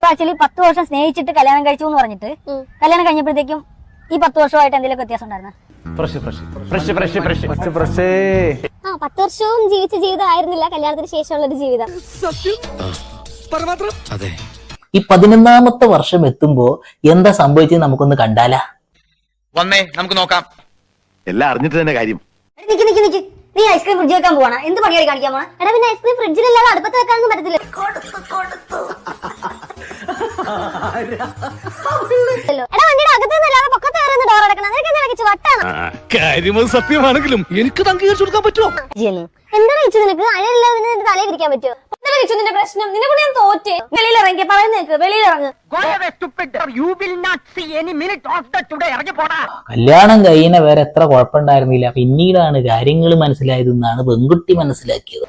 Actually 10 വർഷം സ്നേഹിച്ചിട്ട് കല്യാണം കഴിച്ചു എന്ന് പറഞ്ഞിട്ട് കല്യാണം കഴിഞ്ഞപ്പോഴത്തേക്കും ഈ 10 വർഷമായിട്ട് എന്തെങ്കിലും വ്യത്യാസം ഉണ്ടായിരുന്നു? 10 വർഷവും ജീവിച്ച ജീവിതം ആയിരുന്നില്ല കല്യാണത്തിന് ശേഷമുള്ള ഒരു ജീവിതം. ഈ 11ാമത്തെ വർഷം എത്തുമ്പോ എന്താ സംഭവിച്ചത് നമുക്കൊന്ന് കണ്ടാലാ? വന്നേ നമുക്ക് നോക്കാം. എല്ലാം അറിഞ്ഞിട്ട് തന്നെ കാര്യം. നിക്ക് നീ ഐസ്ക്രീം ഫ്രിഡ്ജ് വെക്കാൻ പോവാണ്, എന്ത് പണിയായി കാണിക്കാൻ പോണ? എടാ പിന്നെ ഐസ്ക്രീം ഫ്രിഡ്ജിലല്ലാതെ അടുപ്പത്ത് വെക്കാനൊന്നും പറ്റത്തില്ല. എടാ വണ്ടിയുടെ അകത്തുനിന്നല്ലാതെ പൊക്കത്ത് കയറുന്ന ഡോർ അടക്കണം. നിനക്ക് എന്താണ് വട്ടാണ്? കാര്യം സത്യമാണെങ്കിലും എനിക്ക് അംഗീകരിച്ചു കൊടുക്കാൻ പറ്റുമോ? എന്താണ് വെച്ചു നിനക്ക്? അഴയില്ലാതെ നിന്റെ തലയിൽ ഇരിക്കാൻ പറ്റുമോ? നിന്റെ പ്രശ്നം നിന്നെ കൊണ്ട് ഞാൻ തോറ്റേ. വെളിയിലിറങ്ങി പറയുന്നേക്ക്, വെളിയിലിറങ്ങ്. കല്യാണം കഴിയുന്ന വേറെ എത്ര കുഴപ്പമുണ്ടായിരുന്നില്ല, പിന്നീടാണ് കാര്യങ്ങൾ മനസ്സിലായതെന്നാണ് പെൺകുട്ടി മനസ്സിലാക്കിയത്.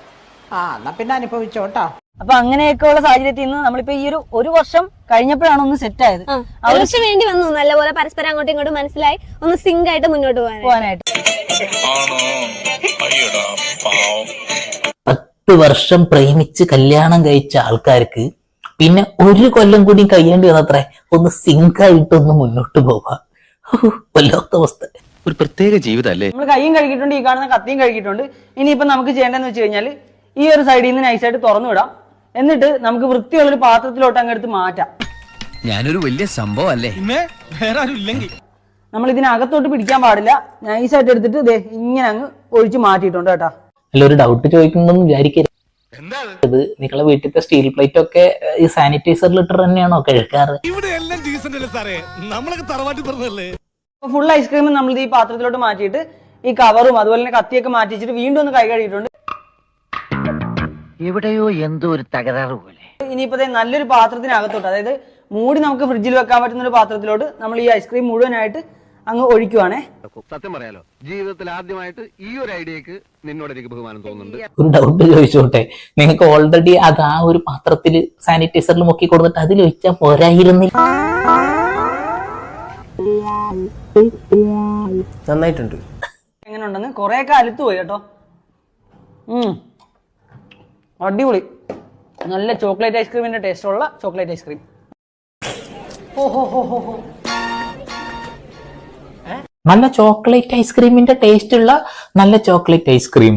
പിന്നെ അനുഭവിച്ചോട്ടാ. അപ്പൊ അങ്ങനെയൊക്കെ ഉള്ള സാഹചര്യത്തിൽ നിന്ന് നമ്മളിപ്പോ ഈ ഒരു വർഷം കഴിഞ്ഞപ്പോഴാണ് ഒന്ന് സെറ്റ് ആയത്. ആവശ്യം വേണ്ടി വന്നു നല്ലപോലെ പരസ്പരം അങ്ങോട്ടും ഇങ്ങോട്ടും മനസ്സിലായി ഒന്ന് സിങ്ക് ആയിട്ട് മുന്നോട്ട് പോകാനായിട്ട്. 10 വർഷം പ്രേമിച്ച് കല്യാണം കഴിച്ച ആൾക്കാർക്ക് പിന്നെ 1 കൊല്ലം കൂടി കഴിയേണ്ടി വന്നത്രേ ഒന്ന് സിങ്കായിട്ടൊന്ന് മുന്നോട്ട് പോവാം. വല്ലാത്ത അവസ്ഥ. ഒരു പ്രത്യേക ജീവിതല്ലേ. നമ്മൾ കൈയും കഴുകിയിട്ടുണ്ട്, ഈ കാണുന്ന കത്തിയും കഴുകിയിട്ടുണ്ട്. ഇനിയിപ്പോ നമുക്ക് ചെയ്യേണ്ടതെന്ന് വെച്ച് കഴിഞ്ഞാൽ ഈ ഒരു സൈഡിൽ നിന്ന് നൈസായിട്ട് തുറന്നു വിടാം. എന്നിട്ട് നമുക്ക് വൃത്തിയുള്ളൊരു പാത്രത്തിലോട്ട് അങ്ങ് എടുത്ത് മാറ്റാം. ഞാനൊരു വലിയ സംഭവം അല്ലേ? വേറെ ആരും ഇല്ലെങ്കിൽ നമ്മൾ ഇതിനകത്തോട്ട് പിടിക്കാൻ പാടില്ല. നൈസായിട്ട് എടുത്തിട്ട് ദേ ഇങ്ങനെ അങ്ങ് ഒഴിച്ച് മാറ്റിയിട്ടുണ്ട് കേട്ടാ. അല്ല, ഒരു ഡൗട്ട് ചോദിക്കണമെന്ന് വിചാരിക്കരുത്. നിങ്ങളെ വീട്ടിലത്തെ സ്റ്റീൽ പ്ലേറ്റ് ഒക്കെ ഈ സാനിറ്റൈസറിൽ ഇട്ട് തന്നെയാണോ കഴുകാറ്? ഫുൾ ഐസ്ക്രീം നമ്മൾ ഈ പാത്രത്തിലോട്ട് മാറ്റിയിട്ട് ഈ കവറും അതുപോലെ തന്നെ കത്തിയൊക്കെ മാറ്റിച്ചിട്ട് വീണ്ടും ഒന്ന് കൈ കഴുകിയിട്ടുണ്ട്. എവിടെയോ എന്തോ ഒരു തകരാറ് പോലെ. ഇനിയിപ്പോ നല്ലൊരു പാത്രത്തിനകത്തോട്ട്, അതായത് മൂടി നമുക്ക് ഫ്രിഡ്ജിൽ വെക്കാൻ പറ്റുന്ന ഒരു പാത്രത്തിലോട്ട് നമ്മൾ ഈ ഐസ്ക്രീം മുഴുവനായിട്ട് അങ്ങ് ഒഴിക്കുവാണേ. സത്യം പറയാലോ, ജീവിതത്തിൽ ആദ്യമായിട്ട് ഈ ഒരു ഐഡിയക്ക് നിന്നോട് എനിക്ക് ബഹുമാനം തോന്നുന്നുണ്ട്. ഒരു ഡൗട്ട് ചോദിച്ചോട്ടെ, നിങ്ങൾക്ക് ഓൾറെഡി അത് ആ ഒരു പാത്രത്തിൽ സാനിറ്റൈസറിൽ മുക്കി കൊടുത്തിട്ട് അതിൽ ഒഴിച്ചാൽ പോരായിരുന്നില്ല? നന്നായിട്ടുണ്ട്. എങ്ങനെ ഉണ്ടെന്ന് കൊറേയൊക്കെ അലുത്തു പോയി കേട്ടോ. അടിപൊളി, നല്ല ചോക്ലേറ്റ് ഐസ്ക്രീമിന്റെ ടേസ്റ്റ് ഉള്ള ചോക്ലേറ്റ് ഐസ്ക്രീം. നല്ല ചോക്ലേറ്റ് ഐസ്ക്രീമിന്റെ ടേസ്റ്റ് ഉള്ള നല്ല ചോക്ലേറ്റ് ഐസ്ക്രീം.